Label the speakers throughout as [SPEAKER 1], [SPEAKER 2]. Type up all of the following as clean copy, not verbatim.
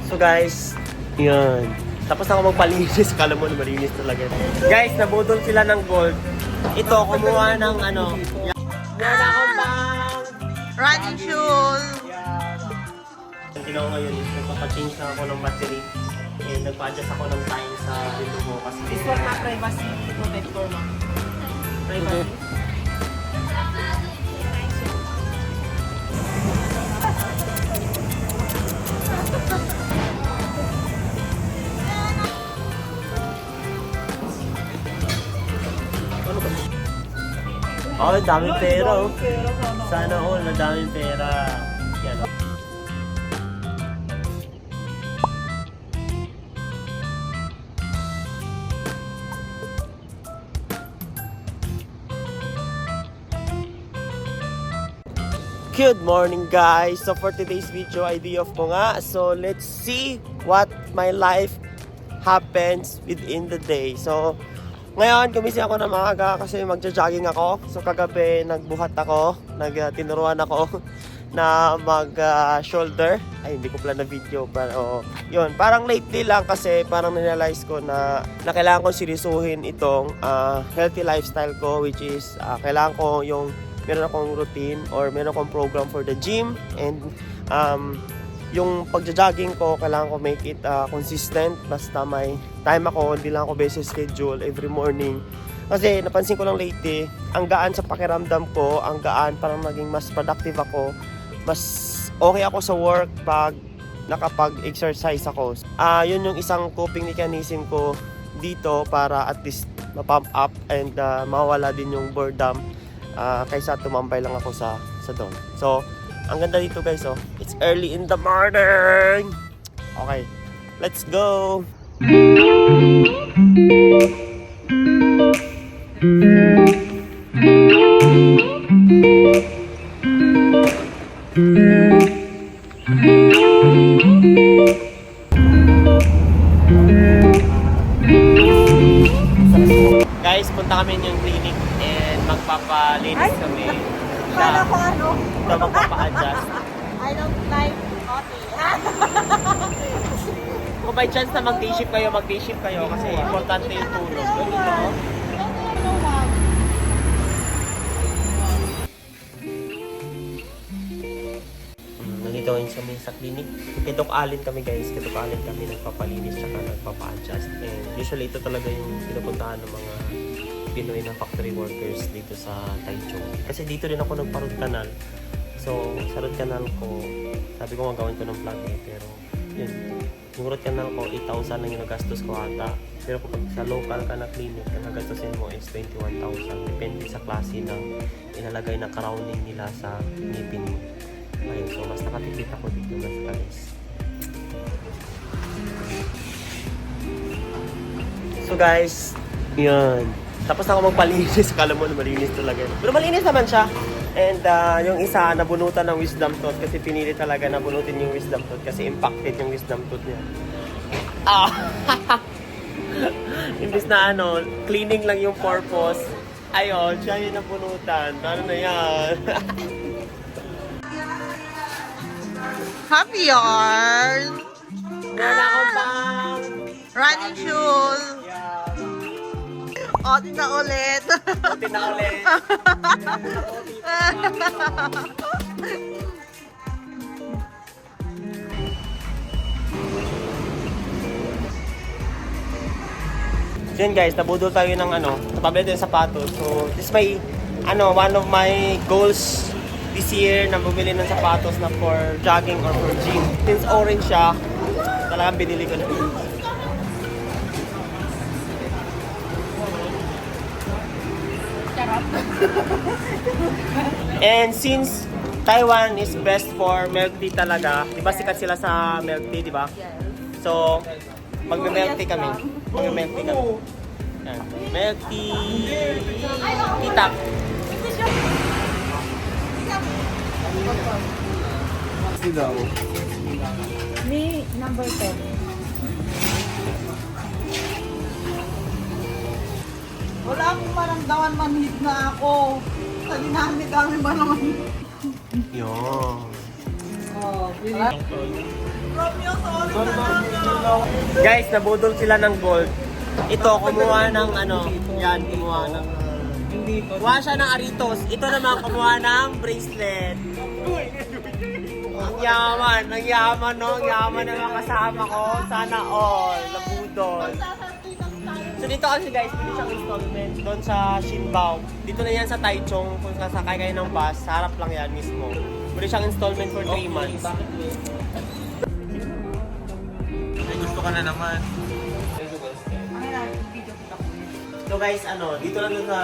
[SPEAKER 1] So guys, yan. Tapos na ako magpalinis. Kala mo na malinis talaga. Guys, nabudol sila ng gold. Ito, kumuha ng ano. Meron akong pang
[SPEAKER 2] Running shoes.
[SPEAKER 1] Ang ginawa ngayon is nagpapachange na ako ng battery. And nagpa-adjust ako ng time sa window ko. Kasi this one na privacy protector ma. Privacy. Oh, daming pera oh. Sana all, daming pera. Yan oh. Good morning guys! So for today's video, idea of ko nga. So let's see what my life happens within the day. So ngayon, gumising ako na maaga kasi magja-jogging ako. So kagabi, nagbuhat ako, tinuruan ako na mag-shoulder. Ay, hindi ko pala na video. Pero yun, parang lately lang kasi parang narealize ko na kailangan ko seryosuhin itong healthy lifestyle ko, which is kailangan ko yung meron akong routine or meron akong program for the gym, and yung pagja-jogging ko, kailangan ko make it consistent. Basta may time ako, hindi lang ako base schedule every morning. Kasi napansin ko lang lately, ang gaan sa pakiramdam ko, ang gaan, parang naging mas productive ako. Mas okay ako sa work pag nakapag-exercise ako. Yun yung isang coping mechanism ko dito para at least ma-pump up and mawala din yung boredom. Kaysa tumambay lang ako sa dorm. So, ang ganda dito guys, oh. It's early in the morning. Okay, let's go. Guys, punta kami yung clinic and magpapalinis kami.
[SPEAKER 2] Kala ko ano?
[SPEAKER 1] Na magpapa-adjust.
[SPEAKER 2] I don't like coffee.
[SPEAKER 1] Kung by chance na mag-day shift kayo kasi importante yung tulog. Nandito ngayon kami sa clinic. Kay Doc Allen kami guys. Kay Doc Allen kami nagpapalinis at nagpapa-adjust. And usually ito talaga yung pinupuntahan ng mga Pinoy na factory workers dito sa Taichung. Kasi dito rin ako nagpa-root canal. So, sa root canal ko, sabi ko magawin ko ng plug eh. Pero, yun. Yung root canal ko, 8,000 lang yung nagastos ko ata. Pero kapag sa local ka na clinic, ang nagastusin mo is 21,000. Depende sa klase ng inalagay na crowning nila sa ngipin mo. Ayun, so mas nakatipid ako dito na sa kalis. So guys, yan. Tapos na ako magpalinis. Kala mo na malinis talaga. Pero malinis naman siya. And yung isa, nabunutan ng wisdom tooth. Kasi pinili talaga nabunutin yung wisdom tooth. Kasi impacted yung wisdom tooth niya. Imbis na ano, cleaning lang yung purpose. Ayun, siya yung nabunutan. Ano na yan?
[SPEAKER 2] Happy yarn.
[SPEAKER 1] Meron akong pang
[SPEAKER 2] Running shoes. O, tina ulit.
[SPEAKER 1] Buti na ulit. So yun guys, nabudol tayo ng ano, napabili tayo ng sapatos. So this is my, one of my goals this year na bumili ng sapatos na for jogging or for gym. Since orange siya, talagang binili ko na. And since Taiwan is best for milk tea talaga, di ba sikat sila sa milk tea, di ba? So, magme-milk tea kami. Magme-milk tea kami. Yan. Milk tea. Titap.
[SPEAKER 2] Ni number 10. Wala akong maramdaman manhid na ako. Sa dinami-dami ba naman?
[SPEAKER 1] Yun.
[SPEAKER 2] Oh, really? Romeo, sorry talaga.
[SPEAKER 1] Guys, nabudol sila ng gold. Ito, kumuha ng ano, yan, kumuha ng... Kuha siya ng Aritos. Ito naman, kumuha ng bracelet. Ang yaman, no? Ang yaman ng mga kasama ko. Sana all, nabudol. So dito kasi guys, pwede siyang installment doon sa Shinbao. Dito na yan sa Taichung, kung sasakay kayo ng bus, sa harap lang yan mismo. Pwede siyang installment for 3 months.
[SPEAKER 3] May gusto ka na naman.
[SPEAKER 1] So guys, dito lang doon sa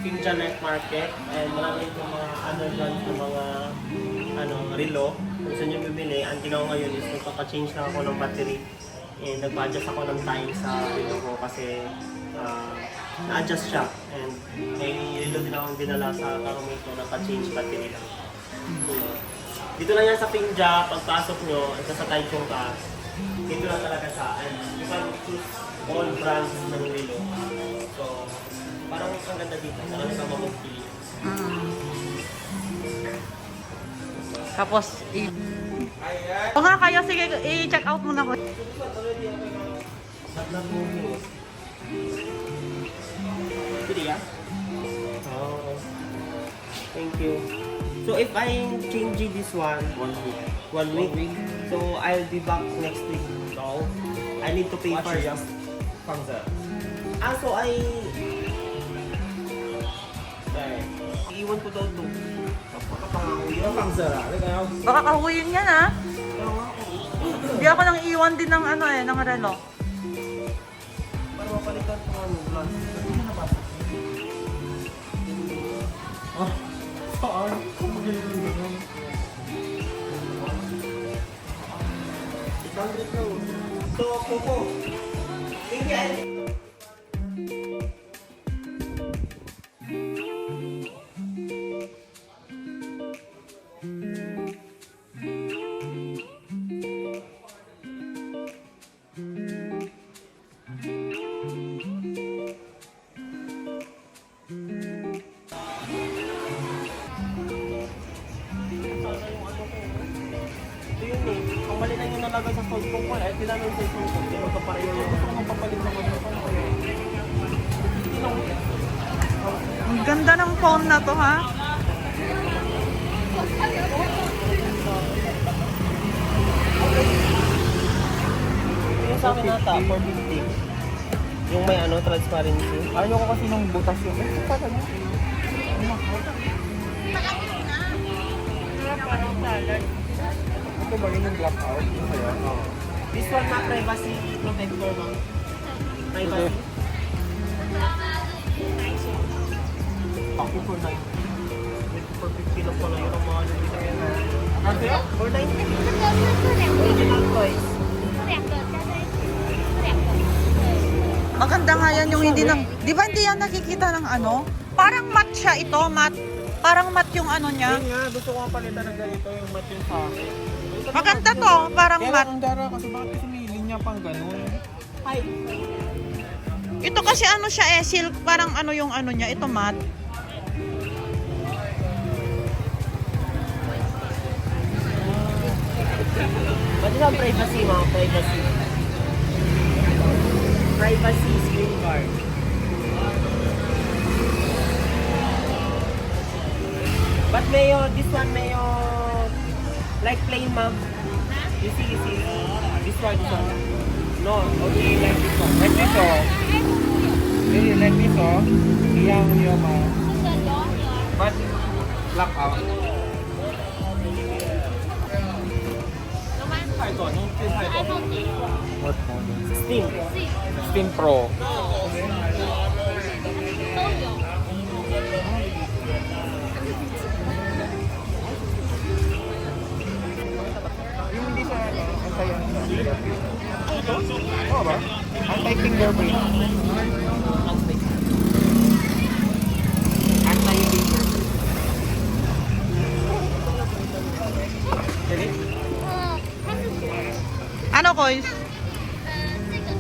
[SPEAKER 1] Pinja Night Market and marami itong mga underground na mga relo. Kung saan nyo bibili, ang ginawa ngayon is nagpapa-change lang ako ng battery and nagpa-adjust ako ng time sa relo ko kasi na-adjust siya and may relo din akong dinala sa karumate ko na pa-change battery lang. Dito lang yan sa Pinja, pagpasok nyo, ito sa Taichung ka, dito lang talaga siya and you can choose all brands ng relo. So, parang ang ganda dito, marami kang mamagpili.
[SPEAKER 2] Tapos, o nga kayo, sige, i-check out muna ko.
[SPEAKER 1] Pili ya? Oh, thank you. So, if I change this one, 1 week, so I'll be back next week. No, I need to pay first. So I... Iiwan ko daw ito.
[SPEAKER 2] Baka kahuyin yan, ha? Hindi ako nang iwan din ng ng relo.
[SPEAKER 1] Para mapalitan ko ang glass. Saan? So, Coco. Tingnan. Kung mali na yung nalagay sa cellphone ko, eh, tinanong sa cellphone ko, hindi magkapareho yung papalit naman yung phone ko.
[SPEAKER 2] Ang ganda ng phone na to, ha?
[SPEAKER 1] Yung sa akin nata, 450. Yung may transparency.
[SPEAKER 3] Ayaw ko kasi ng butas yun. Eh, pala mo. Ito ba yun yung blackout?
[SPEAKER 1] This one na privacy protector ba? Privacy? Ako for 90. 450 lang pala yun ang mga nabili na yan. Ano yun? For 90? Original toys.
[SPEAKER 2] Maganda nga yan yung hindi nang... Di ba hindi yan nakikita ng Parang matte siya ito, matte. Parang matte yung niya.
[SPEAKER 3] Yun nga, gusto ko palitan ng ganito yung mat yung sa akin.
[SPEAKER 2] Maganda to, parang
[SPEAKER 3] Kaya
[SPEAKER 2] matte.
[SPEAKER 3] ang dara kasi bakit sumili niya pang ganun?
[SPEAKER 1] Hi!
[SPEAKER 2] Ito kasi siya silk, parang yung niya, ito matte.
[SPEAKER 1] Pwede sa privacy mga privacy. Privacy screen guard. But this one like plain ma'am. You see. This one. No, okay, like this one.
[SPEAKER 3] Like this oh. Really, like this oh. Yung but blackout. What model?
[SPEAKER 1] Steam.
[SPEAKER 3] Steam Pro. Yung hindi sa anti-fingerprint. Oo ba? Anti-fingerprint. Anti-fingerprint.
[SPEAKER 1] Dali.
[SPEAKER 2] Ano, Kois?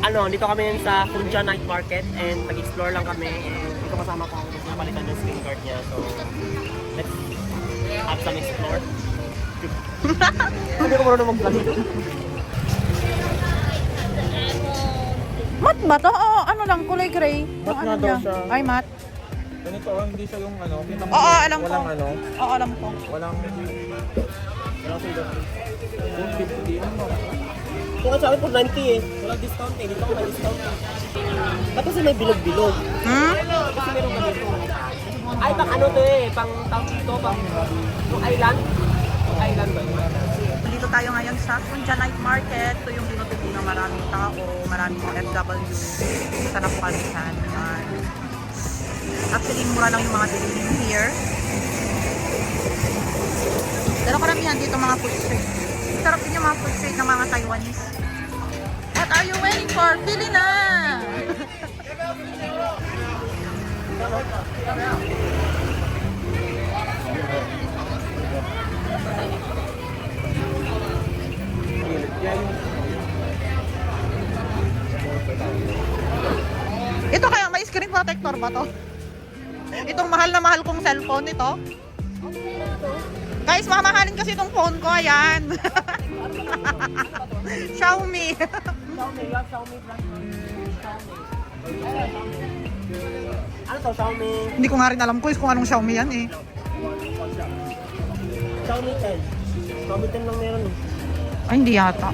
[SPEAKER 1] Dito kami yun sa Punja Night Market and nag-explore lang kami and dito kasama ko gusto napalitan yung screen card niya. So, let's have some explore. Hindi ko marunong mag-vlog ito.
[SPEAKER 2] Matte ba to? Oo, ano lang, kulay gray.
[SPEAKER 3] Matte
[SPEAKER 2] Yung
[SPEAKER 3] nga
[SPEAKER 2] ano
[SPEAKER 3] daw
[SPEAKER 2] niya.
[SPEAKER 3] siya.
[SPEAKER 2] Ay, matte.
[SPEAKER 3] Ganito, hindi siya yung ano. Kita mo,
[SPEAKER 2] Oo, alam ko.
[SPEAKER 3] walang ano.
[SPEAKER 2] Oo, alam ko.
[SPEAKER 3] Walang... Walang fingerprint. 250. Ano?
[SPEAKER 1] Kung nga sa akin po 90 eh. Walang discount eh. Dito ako may discount eh. Tapos may bilog-bilog.
[SPEAKER 2] Hmm?
[SPEAKER 1] Kasi meron ganito. Ay, pang ano to eh. Pang tawag dito. Pang yung island. Yung island ba yun?
[SPEAKER 2] Dito tayo ngayon sa Kunja Night Market. Ito yung tinutubo ng maraming tao, maraming mga FW sa Napukalisan. Actually, mura lang yung mga bilihin here. Pero karamihan dito mga food street. Sarap din yung mga food street ng mga Taiwanese. What are you waiting for? Pili na! Ito kaya may screen protector ba to? Itong mahal na mahal kong cellphone ito. Guys, mamahalin kasi itong phone ko, ayan. Xiaomi.
[SPEAKER 1] Xiaomi, you have Xiaomi brand. Ano to, Xiaomi?
[SPEAKER 2] Hindi ko nga rin alam kung anong Xiaomi yan eh.
[SPEAKER 1] Xiaomi 10. Xiaomi 10 lang meron eh.
[SPEAKER 2] Ay, hindi yata.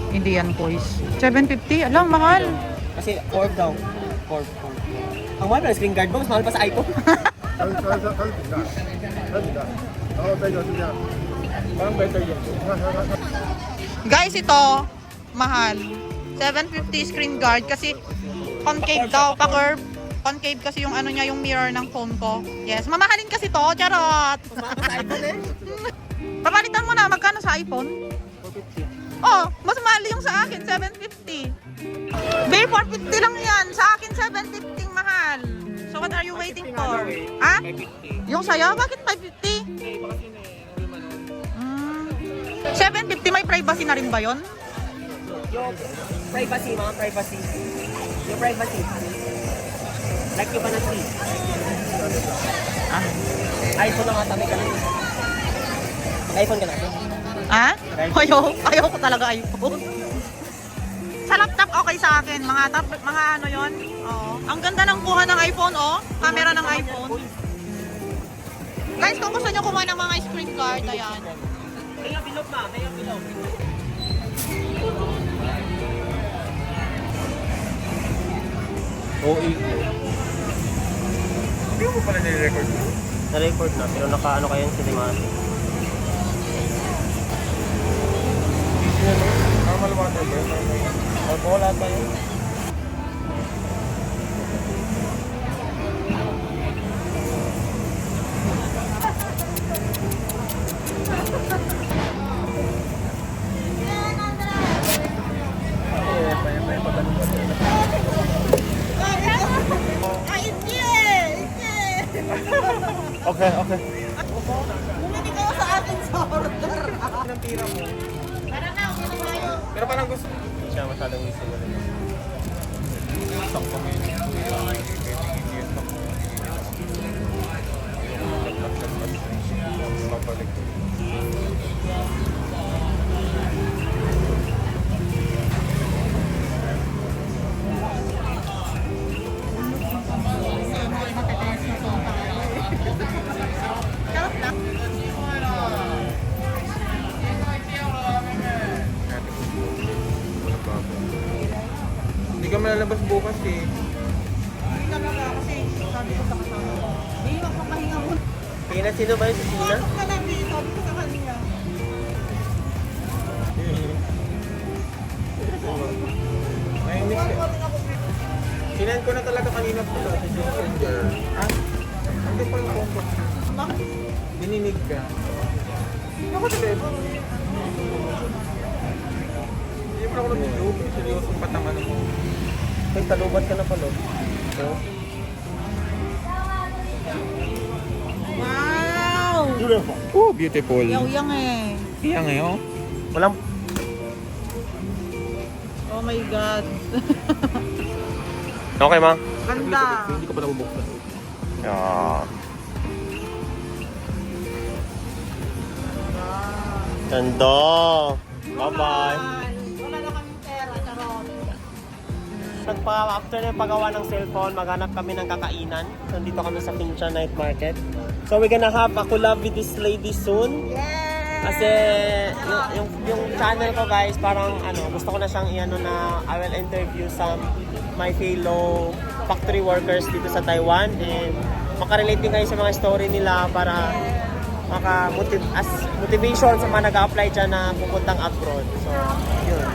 [SPEAKER 2] Hindi yan, boys. 750? Alang, mahal.
[SPEAKER 1] Kasi Corp daw. Corp. Ang mahal pa ng screen guard mo, mas mahal pa sa iPhone.
[SPEAKER 4] 它是挺大，它挺大，然后再一个是这样，
[SPEAKER 3] Parang better yun.
[SPEAKER 4] 它
[SPEAKER 2] Guys, ito, mahal. 750 screen guard kasi concave daw, pa-curve. Concave kasi yung ano niya, yung mirror ng phone ko. Yes, mamahalin kasi to, charot.
[SPEAKER 1] Sa iPhone eh.
[SPEAKER 2] Papalitan mo na, magkano sa iPhone?
[SPEAKER 3] 450.
[SPEAKER 2] Oh, mas mahal yung sa akin, 750. Babe, 450 lang yan. Sa akin, 750 mahal. So what are you waiting for? Ha?
[SPEAKER 3] 550.
[SPEAKER 2] Yung sa'yo? Bakit 550?
[SPEAKER 3] Okay, baka yun eh.
[SPEAKER 2] 750, may privacy na rin ba yun?
[SPEAKER 1] Yung privacy, mga privacy. Yung privacy. Like yung panatri.
[SPEAKER 2] Ah.
[SPEAKER 1] iPhone na nga, tabi ka lang. iPhone ka na.
[SPEAKER 2] Ha? Ayaw ko talaga iPhone. Sa laptop okay sa akin. Mga ano yon. Oo. Ang ganda ng kuha ng iPhone, oh. Camera ng iPhone. Guys, kung gusto nyo kumuha ng mga screen card, ayan.
[SPEAKER 1] Kaya bilog ma, kaya bilog.
[SPEAKER 3] OE. Hindi mo pala nire-record mo?
[SPEAKER 1] Na-record na, pero naka-ano kayo yung cinemati.
[SPEAKER 3] Normal water ba?
[SPEAKER 1] Oo, lahat ba yun?
[SPEAKER 3] Okay, okay.
[SPEAKER 2] Bumili ka sa akin sa order.
[SPEAKER 3] Ang tira mo. Pero parang gusto.
[SPEAKER 1] Siya masyadong gusto mo rin.
[SPEAKER 3] Sakto mo yun. Babalik ko. Hindi ka malalabas bukas eh.
[SPEAKER 2] Hindi talaga kasi sabi ko sa kasama. Hindi, wag mong pahinga mo.
[SPEAKER 1] Pina, sino ba yun si Pina?
[SPEAKER 2] Pasok ka lang eh, sabi ko sa kanya.
[SPEAKER 3] Nainis eh. Sinan ko na talaga kanina po sa messenger. Ah? Hindi pa yung phone ko. Dininig ka. Ako sa bed. Hindi mo na ako nag-video. Seryosong patangan mo.
[SPEAKER 1] Ay, talubat ka na pala. Oo.
[SPEAKER 2] Wow!
[SPEAKER 3] Oh, beautiful.
[SPEAKER 2] Yaw-yang eh.
[SPEAKER 3] Iya ngayon.
[SPEAKER 1] Walang...
[SPEAKER 2] Oh my God.
[SPEAKER 1] Okay, ma?
[SPEAKER 2] Ganda.
[SPEAKER 3] Hindi ko pa nabubuksan.
[SPEAKER 1] Yeah. Ganda. Bye-bye.
[SPEAKER 2] Wala na kaming pera, charot.
[SPEAKER 1] After na paggawa ng cellphone, maghanap kami ng kakainan. Nandito kami sa Pinchan Night Market. So we're gonna have a collab with this lady soon.
[SPEAKER 2] Yes!
[SPEAKER 1] Kasi yung channel ko guys, parang gusto ko na siyang iano na I will interview some my fellow factory workers dito sa Taiwan and makarelate din kayo sa mga story nila para as motivation sa mga nag-a-apply dyan na pupuntang abroad. So, yun.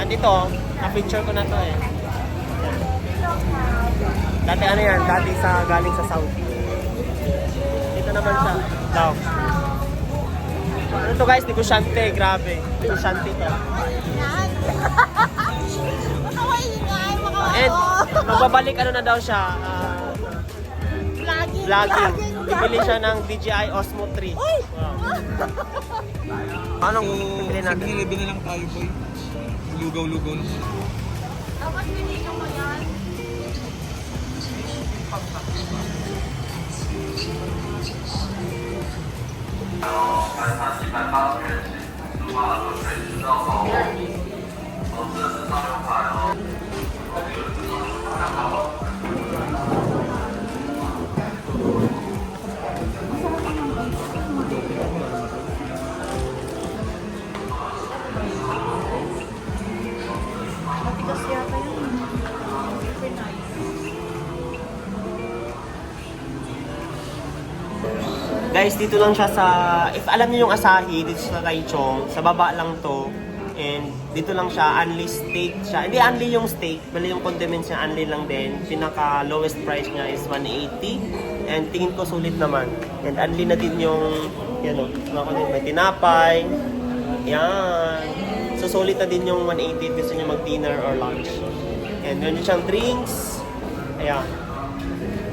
[SPEAKER 1] And ito, na-picture ko na to eh. Dati ano yan? Dati galing sa Saudi. Dito naman siya. Daw. Ano to guys? Negosyante. Grabe. Negosyante to.
[SPEAKER 2] Yan! Makawaingay,
[SPEAKER 1] And magbabalik na daw siya. Vlogging. Bibili siya ng DJI Osmo 3. Wow. Anong bibili natin?
[SPEAKER 3] Sige, na lang tayo, boy. Lugaw-lugaw na.
[SPEAKER 2] Dapat binigyan mo yan. Matigas yata yun. Super nice.
[SPEAKER 1] Guys, dito lang siya sa, if alam niyo yung Asahi, dito sa Taichung, sa baba lang to. And dito lang siya, only steak siya. Hindi only yung steak, bali yung condiments niya, only lang din. Pinaka lowest price niya is 180. And tingin ko sulit naman. And only na din yung, yan o, may tinapay. Yan. So sulit na din yung 180 if gusto niyo mag-dinner or lunch. And meron din siyang drinks. Ayan.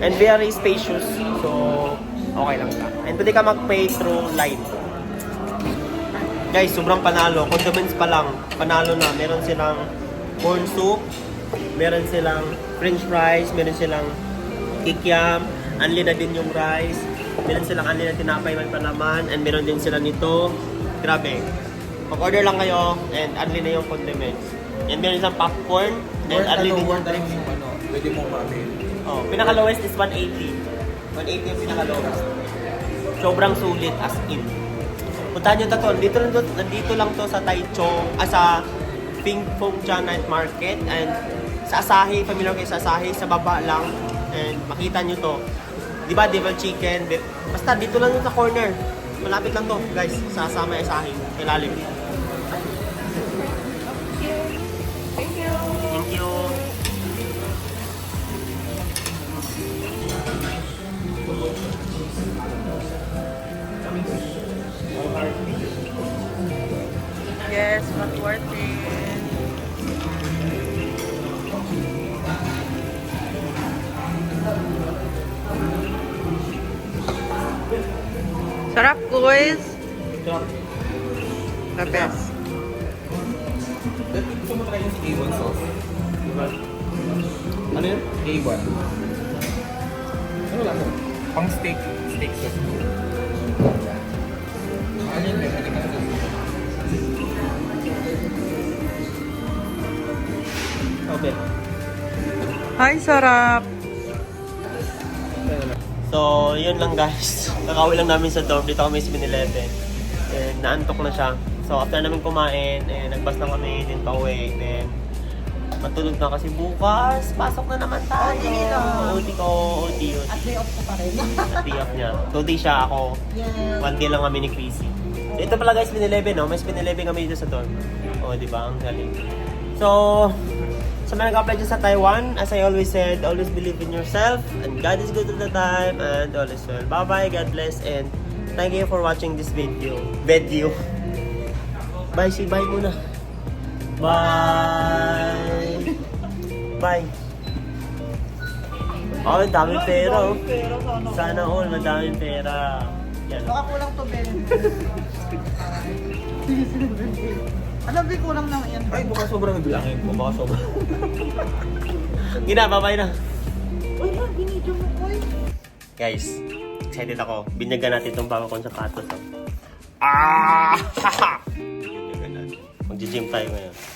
[SPEAKER 1] And very spacious. So, okay lang ka. And pwede ka mag-pay through line. Guys, sobrang panalo. Condiments pa lang. Panalo na. Meron silang corn soup. Meron silang french fries. Meron silang kikiam. Unli na din yung rice. Meron silang unli na tinapay man palaman. And meron din sila nito. Grabe. Mag-order lang kayo. And unli na yung condiments. And meron silang popcorn. And unli din yung drinks.
[SPEAKER 3] Pwede mo ma-avail.
[SPEAKER 1] Oh, pinaka-lowest is 180. 180 yung pinaka-lowest. Sobrang sulit as in. Puntahan nyo to. Nandito lang to sa Taichung, sa Pinchan Night Market. And sa Asahi, familiar kayo sa Asahi, sa baba lang. And makita nyo to. Diba, devil chicken. Basta dito lang sa corner. Malapit lang to, guys. Sa Samay Asahi. Ilalim. Thank you.
[SPEAKER 2] Yes, but worth it. Sarap, guys. The best.
[SPEAKER 3] Dati gusto mo try yung A1 sauce. Ano yun? A1. Ano lang? Pang steak sauce. Ano yun? May pwede ka na sauce.
[SPEAKER 1] Okay.
[SPEAKER 2] Ay, sarap.
[SPEAKER 1] So, yun lang guys. Nakauwi lang namin sa dorm. Dito kami sa 7-Eleven. And naantok na siya. So, after namin kumain, nagbas na kami din pauwi. Then, matulog na kasi bukas. Pasok na naman tayo. OT ko, OT yun.
[SPEAKER 2] At day off ko pa rin.
[SPEAKER 1] At day off niya. 2 days siya ako.
[SPEAKER 2] Yes.
[SPEAKER 1] 1 day lang kami ni Chrissy. So, ito pala guys, 7-Eleven, no? May 7-Eleven kami dito sa dorm. O, di ba? Ang galing. So, sa mga nag-apply dyan sa Taiwan, as I always said, always believe in yourself, and God is good all the time, and all is well. Bye-bye, God bless, and thank you for watching this video. Bye, say bye muna. Bye! Bye! Oh, daming pera, oh. Sana all, madaming pera. Yan.
[SPEAKER 2] Baka kulang to, Ben. Ano ba kulang naman yan?
[SPEAKER 3] Ay, baka sobrang bilangin ko. Baka sobrang.
[SPEAKER 1] Gina, bye-bye na.
[SPEAKER 2] Uy, binidyo mo ko eh.
[SPEAKER 1] Guys, excited ako. Binyagan natin itong bago kong sapatos. Oh. Ah! Magji-gym tayo ngayon.